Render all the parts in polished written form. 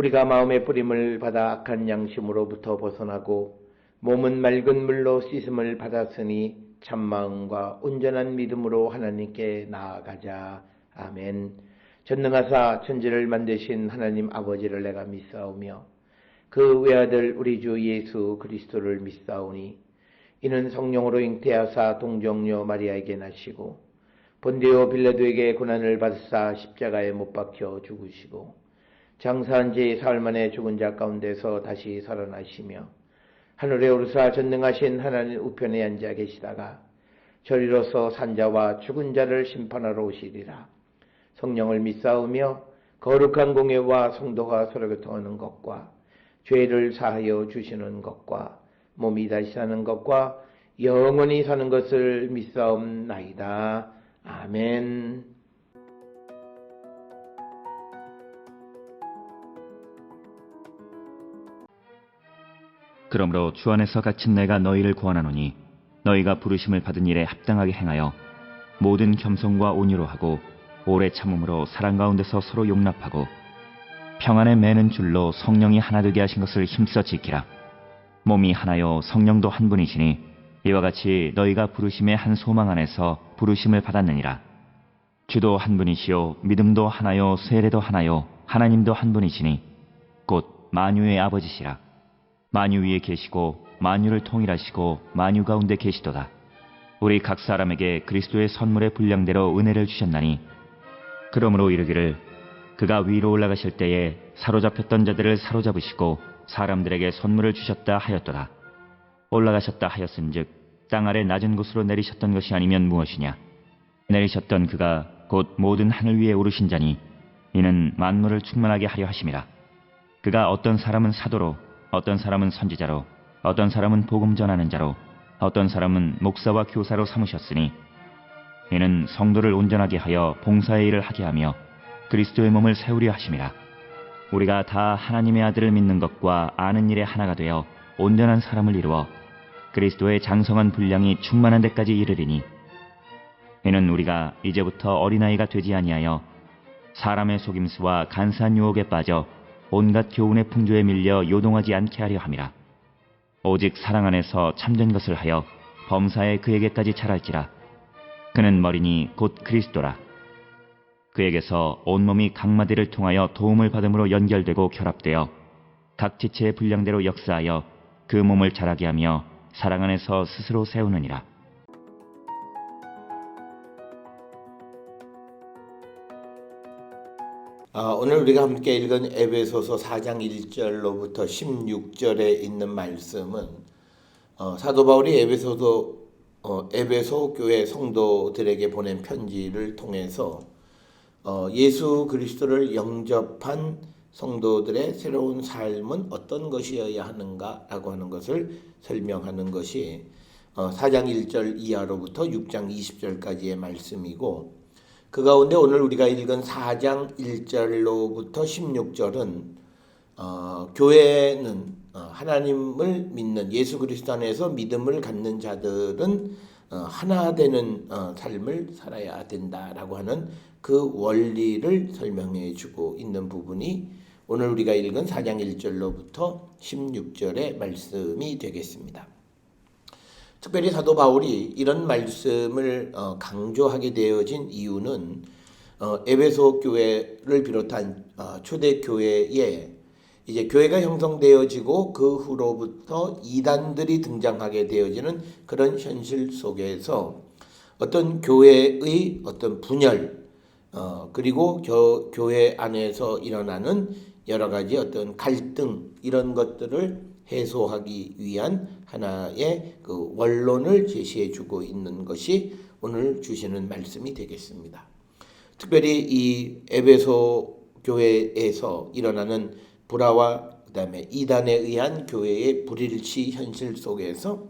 우리가 마음의 뿌림을 받아 악한 양심으로부터 벗어나고 몸은 맑은 물로 씻음을 받았으니 참마음과 온전한 믿음으로 하나님께 나아가자. 아멘. 전능하사 천지를 만드신 하나님 아버지를 내가 믿사오며 그 외아들 우리 주 예수 그리스도를 믿사오니 이는 성령으로 잉태하사 동정녀 마리아에게 나시고 본디오 빌라도에게 고난을 받으사 십자가에 못 박혀 죽으시고 장사한 지 사흘 만에 죽은 자 가운데서 다시 살아나시며 하늘에 오르사 전능하신 하나님 우편에 앉아 계시다가 저리로서 산자와 죽은 자를 심판하러 오시리라. 성령을 믿사오며 거룩한 공예와 성도가 서로 교통하는 것과 죄를 사하여 주시는 것과 몸이 다시 사는 것과 영원히 사는 것을 믿사옵나이다. 아멘. 그러므로 주 안에서 갇힌 내가 너희를 구원하노니 너희가 부르심을 받은 일에 합당하게 행하여 모든 겸손과 온유로 하고 오래 참음으로 사랑 가운데서 서로 용납하고 평안에 매는 줄로 성령이 하나 되게 하신 것을 힘써 지키라. 몸이 하나요 성령도 한 분이시니 이와 같이 너희가 부르심의 한 소망 안에서 부르심을 받았느니라. 주도 한 분이시요 믿음도 하나요 세례도 하나요 하나님도 한 분이시니 곧 만유의 아버지시라. 만유 위에 계시고 만유를 통일하시고 만유 가운데 계시도다. 우리 각 사람에게 그리스도의 선물의 분량대로 은혜를 주셨나니 그러므로 이르기를 그가 위로 올라가실 때에 사로잡혔던 자들을 사로잡으시고 사람들에게 선물을 주셨다 하였도다. 올라가셨다 하였은즉 땅 아래 낮은 곳으로 내리셨던 것이 아니면 무엇이냐. 내리셨던 그가 곧 모든 하늘 위에 오르신 자니 이는 만물을 충만하게 하려 하심이라. 그가 어떤 사람은 사도로 어떤 사람은 선지자로 어떤 사람은 복음 전하는 자로 어떤 사람은 목사와 교사로 삼으셨으니 이는 성도를 온전하게 하여 봉사의 일을 하게 하며 그리스도의 몸을 세우려 하심이라. 우리가 다 하나님의 아들을 믿는 것과 아는 일에 하나가 되어 온전한 사람을 이루어 그리스도의 장성한 분량이 충만한 데까지 이르리니 이는 우리가 이제부터 어린아이가 되지 아니하여 사람의 속임수와 간사한 유혹에 빠져 온갖 교훈의 풍조에 밀려 요동하지 않게 하려 함이라. 오직 사랑 안에서 참된 것을 하여 범사에 그에게까지 자랄지라. 그는 머리니 곧 그리스도라. 그에게서 온몸이 각 마디를 통하여 도움을 받음으로 연결되고 결합되어 각 지체의 분량대로 역사하여 그 몸을 자라게 하며 사랑 안에서 스스로 세우느니라. 오늘 우리가 함께 읽은 에베소서 4장 1절로부터 16절에 있는 말씀은 사도 바울이 에베소 교회 성도들에게 보낸 편지를 통해서 예수 그리스도를 영접한 성도들의 새로운 삶은 어떤 것이어야 하는가라고 하는 것을 설명하는 것이 4장 1절 이하로부터 6장 20절까지의 말씀이고, 그 가운데 오늘 우리가 읽은 4장 1절로부터 16절은 교회는 하나님을 믿는 예수 그리스도 안에서 믿음을 갖는 자들은 하나 되는 삶을 살아야 된다라고 하는 그 원리를 설명해 주고 있는 부분이 오늘 우리가 읽은 4장 1절로부터 16절의 말씀이 되겠습니다. 특별히 사도 바울이 이런 말씀을 강조하게 되어진 이유는 에베소 교회를 비롯한 초대 교회에 이제 교회가 형성되어지고 그 후로부터 이단들이 등장하게 되어지는 그런 현실 속에서 어떤 교회의 어떤 분열, 그리고 교회 안에서 일어나는 여러 가지 어떤 갈등, 이런 것들을 해소하기 위한 하나의 그 원론을 제시해 주고 있는 것이 오늘 주시는 말씀이 되겠습니다. 특별히 이 에베소 교회에서 일어나는 불화와 그다음에 이단에 의한 교회의 불일치 현실 속에서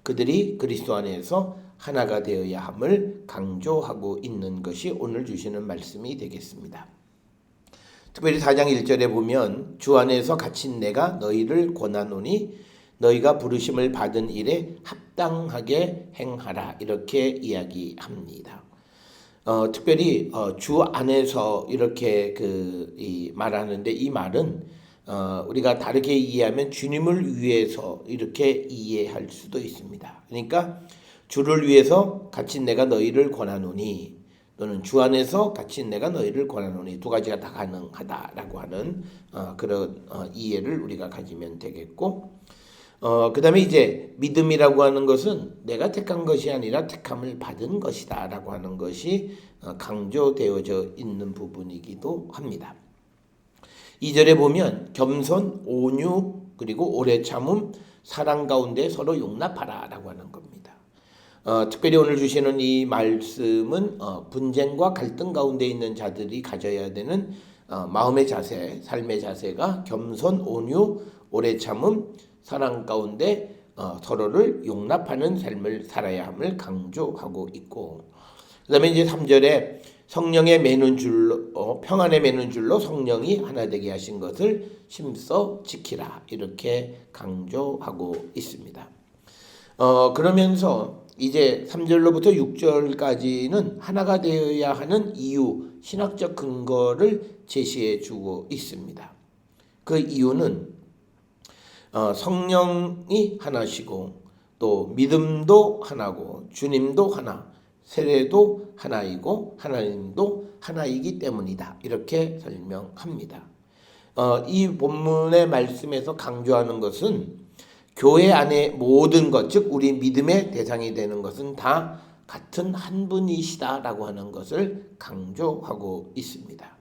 그들이 그리스도 안에서 하나가 되어야 함을 강조하고 있는 것이 오늘 주시는 말씀이 되겠습니다. 특별히 4장 1절에 보면 주 안에서 갇힌 내가 너희를 권하노니 너희가 부르심을 받은 일에 합당하게 행하라, 이렇게 이야기합니다. 특별히 주 안에서 이렇게 말하는데, 이 말은 우리가 다르게 이해하면 주님을 위해서 이렇게 이해할 수도 있습니다. 그러니까 주를 위해서 갇힌 내가 너희를 권하노니, 또는 주 안에서 갇힌 내가 너희를 권하노니, 두 가지가 다 가능하다라고 하는 그런 이해를 우리가 가지면 되겠고, 그 다음에 이제 믿음이라고 하는 것은 내가 택한 것이 아니라 택함을 받은 것이다 라고 하는 것이 강조되어져 있는 부분이기도 합니다. 2절에 보면 겸손, 온유, 그리고 오래 참음, 사랑 가운데 서로 용납하라 라고 하는 겁니다. 특별히 오늘 주시는 이 말씀은 분쟁과 갈등 가운데 있는 자들이 가져야 되는 마음의 자세, 삶의 자세가 겸손, 온유, 오래 참음, 사랑 가운데 서로를 용납하는 삶을 살아야 함을 강조하고 있고, 그다음에 이제 3절에 성령에 매는 줄로 평안에 매는 줄로 성령이 하나 되게 하신 것을 힘써 지키라 이렇게 강조하고 있습니다. 그러면서 이제 3절로부터 6절까지는 하나가 되어야 하는 이유, 신학적 근거를 제시해 주고 있습니다. 그 이유는 성령이 하나시고 또 믿음도 하나고 주님도 하나, 세례도 하나이고 하나님도 하나이기 때문이다. 이렇게 설명합니다. 이 본문의 말씀에서 강조하는 것은 교회 안에 모든 것, 즉 우리 믿음의 대상이 되는 것은 다 같은 한 분이시다라고 하는 것을 강조하고 있습니다.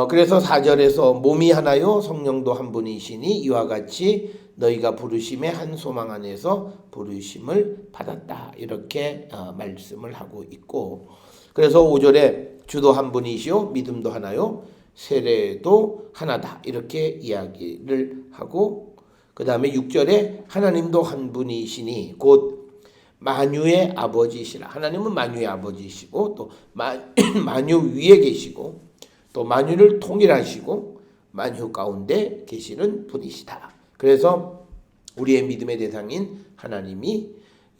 그래서 4절에서 몸이 하나요 성령도 한 분이시니 이와 같이 너희가 부르심의 한 소망 안에서 부르심을 받았다. 이렇게 말씀을 하고 있고, 그래서 5절에 주도 한 분이시요 믿음도 하나요 세례도 하나다. 이렇게 이야기를 하고, 그 다음에 6절에 하나님도 한 분이시니 곧 만유의 아버지시라. 하나님은 만유의 아버지시고 또 만유 위에 계시고 또 만유를 통일하시고 만유 가운데 계시는 분이시다. 그래서 우리의 믿음의 대상인 하나님이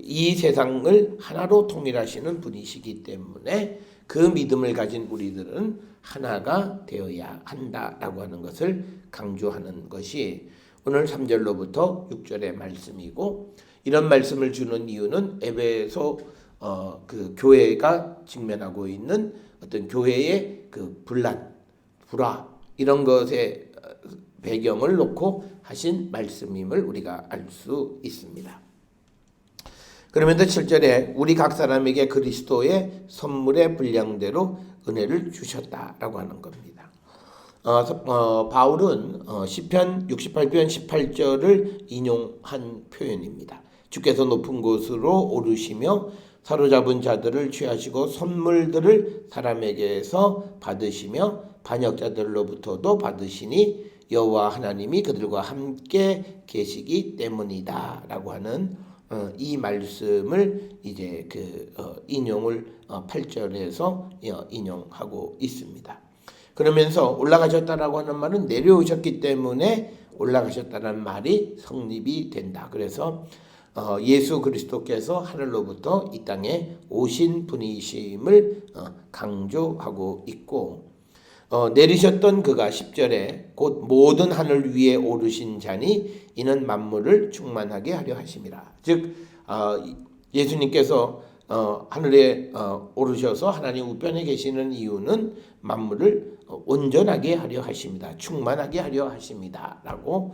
이 세상을 하나로 통일하시는 분이시기 때문에 그 믿음을 가진 우리들은 하나가 되어야 한다라고 하는 것을 강조하는 것이 오늘 3절로부터 6절의 말씀이고, 이런 말씀을 주는 이유는 에베소 그 교회가 직면하고 있는 어떤 교회의 그 분란, 불화 이런 것의 배경을 놓고 하신 말씀임을 우리가 알 수 있습니다. 그러면서 7절에 우리 각 사람에게 그리스도의 선물의 분량대로 은혜를 주셨다라고 하는 겁니다. 바울은 시편 68편 18절을 인용한 표현입니다. 주께서 높은 곳으로 오르시며 사로잡은 자들을 취하시고 선물들을 사람에게서 받으시며 반역자들로부터도 받으시니 여호와 하나님이 그들과 함께 계시기 때문이다라고 하는 이 말씀을 이제 인용을 8절에서 인용하고 있습니다. 그러면서 올라가셨다라고 하는 말은 내려오셨기 때문에 올라가셨다는 말이 성립이 된다. 그래서 예수 그리스도께서 하늘로부터 이 땅에 오신 분이심을 강조하고 있고, 내리셨던 그가 10절에 곧 모든 하늘 위에 오르신 자니 이는 만물을 충만하게 하려 하심이라. 즉 예수님께서 하늘에 오르셔서 하나님 우편에 계시는 이유는 만물을 온전하게 하려 하십니다. 충만하게 하려 하십니다. 라고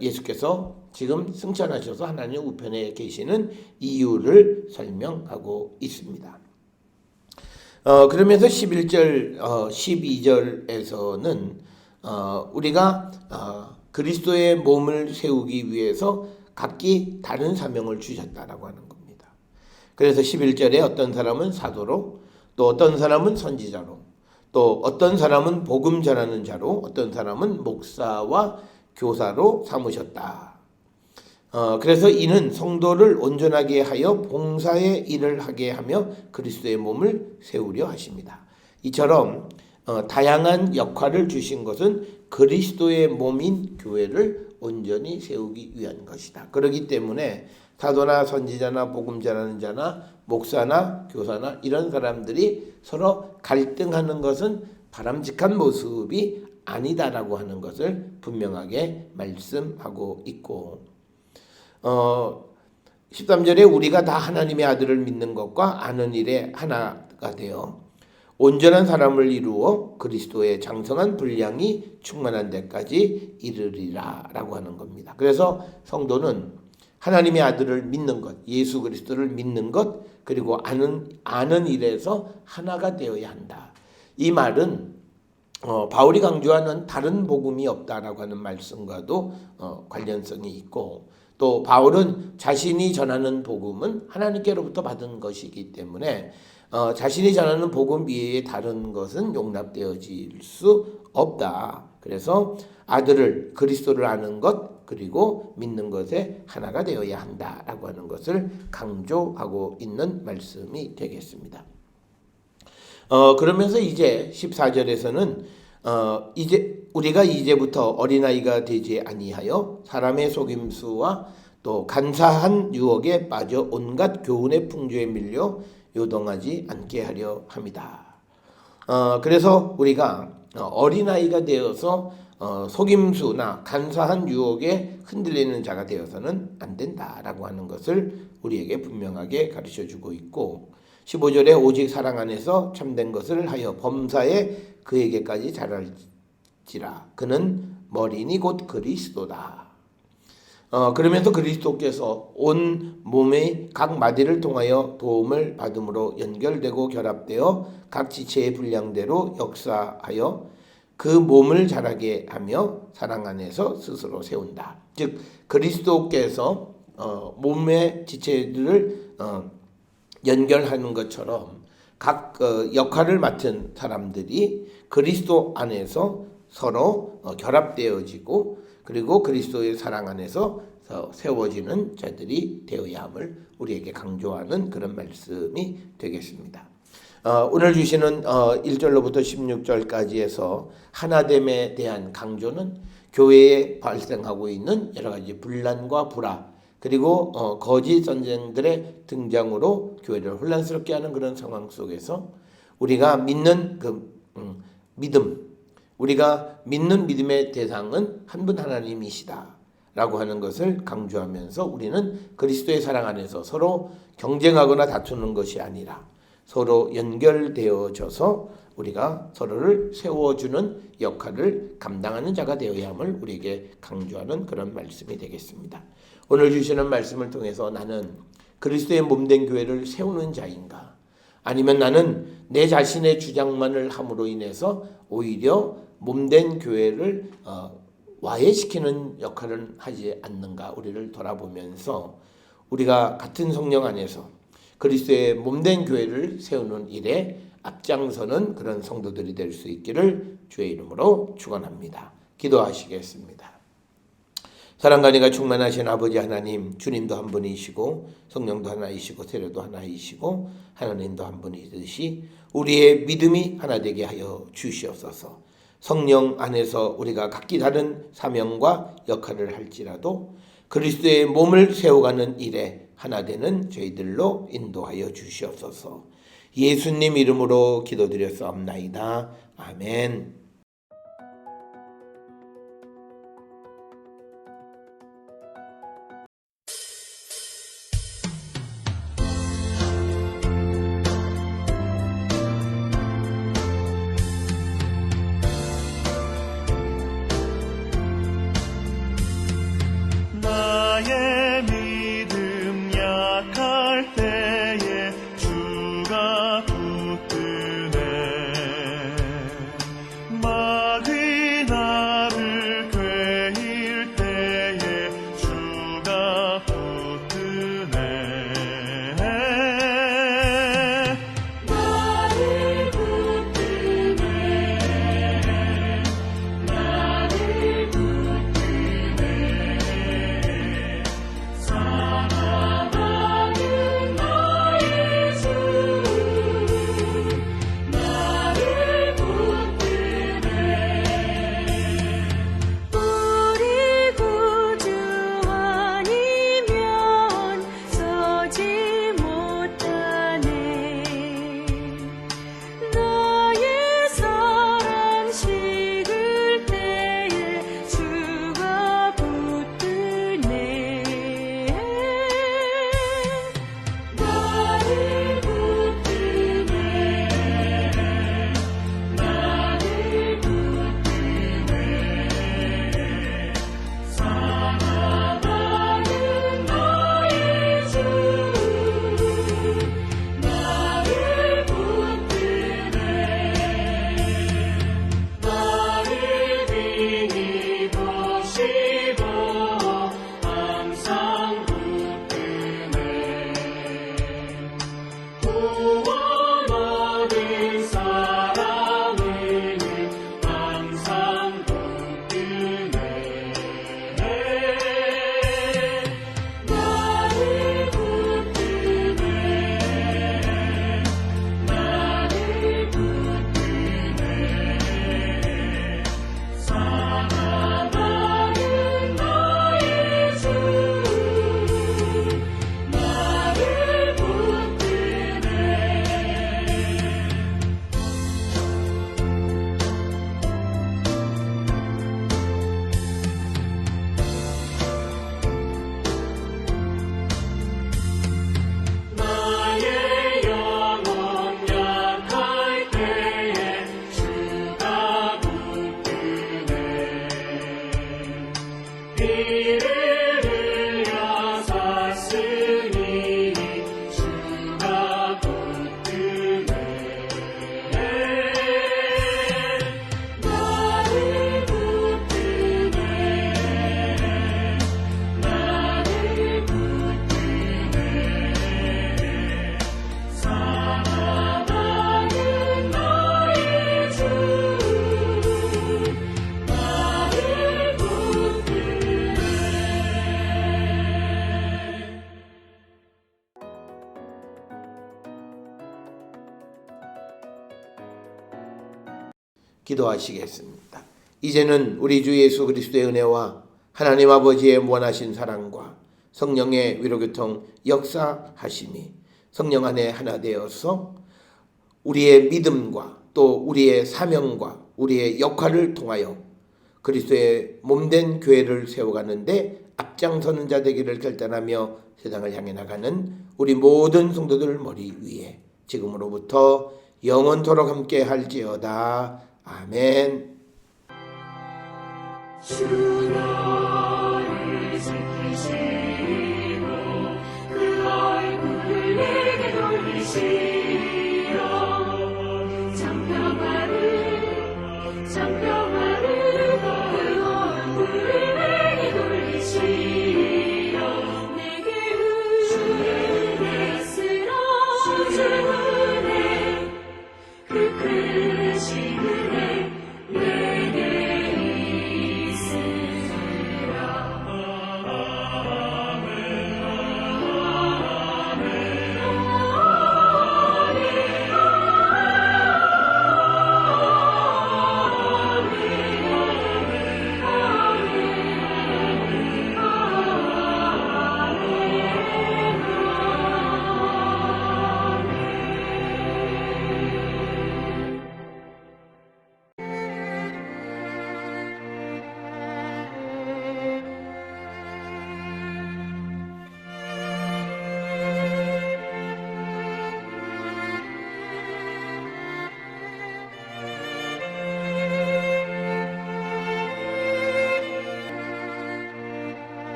예수께서 지금 승천하셔서 하나님 우편에 계시는 이유를 설명하고 있습니다. 그러면서 11절, 12절에서는 우리가 그리스도의 몸을 세우기 위해서 각기 다른 사명을 주셨다라고 하는 겁니다. 그래서 11절에 어떤 사람은 사도로, 또 어떤 사람은 선지자로, 또 어떤 사람은 복음 전하는 자로, 어떤 사람은 목사와 교사로 삼으셨다. 그래서 이는 성도를 온전하게 하여 봉사의 일을 하게 하며 그리스도의 몸을 세우려 하십니다. 이처럼 다양한 역할을 주신 것은 그리스도의 몸인 교회를 온전히 세우기 위한 것이다. 그렇기 때문에 사도나 선지자나 복음 전하는 자나 목사나 교사나 이런 사람들이 서로 갈등하는 것은 바람직한 모습이 아니다라고 하는 것을 분명하게 말씀하고 있고, 13절에 우리가 다 하나님의 아들을 믿는 것과 아는 일에 하나가 되어 온전한 사람을 이루어 그리스도의 장성한 분량이 충만한 데까지 이르리라 라고 하는 겁니다. 그래서 성도는 하나님의 아들을 믿는 것, 예수 그리스도를 믿는 것, 그리고 아는 일에서 하나가 되어야 한다. 이 말은 바울이 강조하는 다른 복음이 없다라고 하는 말씀과도 관련성이 있고, 또 바울은 자신이 전하는 복음은 하나님께로부터 받은 것이기 때문에 자신이 전하는 복음 이외에 다른 것은 용납되어질 수 없다. 그래서 아들을 그리스도를 아는 것 그리고 믿는 것에 하나가 되어야 한다라고 하는 것을 강조하고 있는 말씀이 되겠습니다. 그러면서 이제 14절에서는 이제 우리가 이제부터 어린아이가 되지 아니하여 사람의 속임수와 또 간사한 유혹에 빠져 온갖 교훈의 풍조에 밀려 요동하지 않게 하려 합니다. 그래서 우리가 어린아이가 되어서 속임수나 간사한 유혹에 흔들리는 자가 되어서는 안 된다라고 하는 것을 우리에게 분명하게 가르쳐주고 있고 15절에 오직 사랑 안에서 참된 것을 하여 범사에 그에게까지 자랄지라 그는 머리니 곧 그리스도다. 그러면서 그리스도께서 온 몸의 각 마디를 통하여 도움을 받음으로 연결되고 결합되어 각 지체의 분량대로 역사하여 그 몸을 자라게 하며 사랑 안에서 스스로 세운다. 즉 그리스도께서 몸의 지체들을 연결하는 것처럼 각 역할을 맡은 사람들이 그리스도 안에서 서로 결합되어지고 그리고 그리스도의 사랑 안에서 세워지는 자들이 되어야 함을 우리에게 강조하는 그런 말씀이 되겠습니다. 오늘 주시는 1절로부터 16절까지에서 하나됨에 대한 강조는 교회에 발생하고 있는 여러 가지 분란과 불화 그리고 거짓 선생들의 등장으로 교회를 혼란스럽게 하는 그런 상황 속에서 우리가 믿는 믿음, 우리가 믿는 믿음의 대상은 한 분 하나님이시다 라고 하는 것을 강조하면서 우리는 그리스도의 사랑 안에서 서로 경쟁하거나 다투는 것이 아니라 서로 연결되어져서 우리가 서로를 세워주는 역할을 감당하는 자가 되어야 함을 우리에게 강조하는 그런 말씀이 되겠습니다. 오늘 주시는 말씀을 통해서 나는 그리스도의 몸된 교회를 세우는 자인가? 아니면 나는 내 자신의 주장만을 함으로 인해서 오히려 몸된 교회를 와해시키는 역할을 하지 않는가? 우리를 돌아보면서 우리가 같은 성령 안에서 그리스도의 몸된 교회를 세우는 일에 앞장서는 그런 성도들이 될 수 있기를 주의 이름으로 축원합니다. 기도하시겠습니다. 사랑과 은혜가 충만하신 아버지 하나님, 주님도 한 분이시고 성령도 하나이시고 세례도 하나이시고 하나님도 한 분이듯이 우리의 믿음이 하나 되게 하여 주시옵소서. 성령 안에서 우리가 각기 다른 사명과 역할을 할지라도 그리스도의 몸을 세워가는 일에 하나 되는 저희들로 인도하여 주시옵소서. 예수님 이름으로 기도드렸사옵나이다. 아멘. 나의 믿음 약할 때에 주가 붙드네. 마귀 나를 괴일 때에 주가 붙드네. 나를 붙드네. 나를 붙드네. 이를 흘려 샀으니 주가 붙드네 나를 붙드네 나를 붙드네 사랑하는 나의 주 나를 붙드네 기도하시겠습니다. 이제는 우리 주 예수 그리스도의 은혜와 하나님 아버지의 무한하신 사랑과 성령의 위로교통 역사하심이 성령 안에 하나 되어서 우리의 믿음과 또 우리의 사명과 우리의 역할을 통하여 그리스도의 몸된 교회를 세워가는데 앞장서는 자 되기를 결단하며 세상을 향해 나가는 우리 모든 성도들 머리 위에 지금으로부터 영원토록 함께 할지어다. 아멘. 주나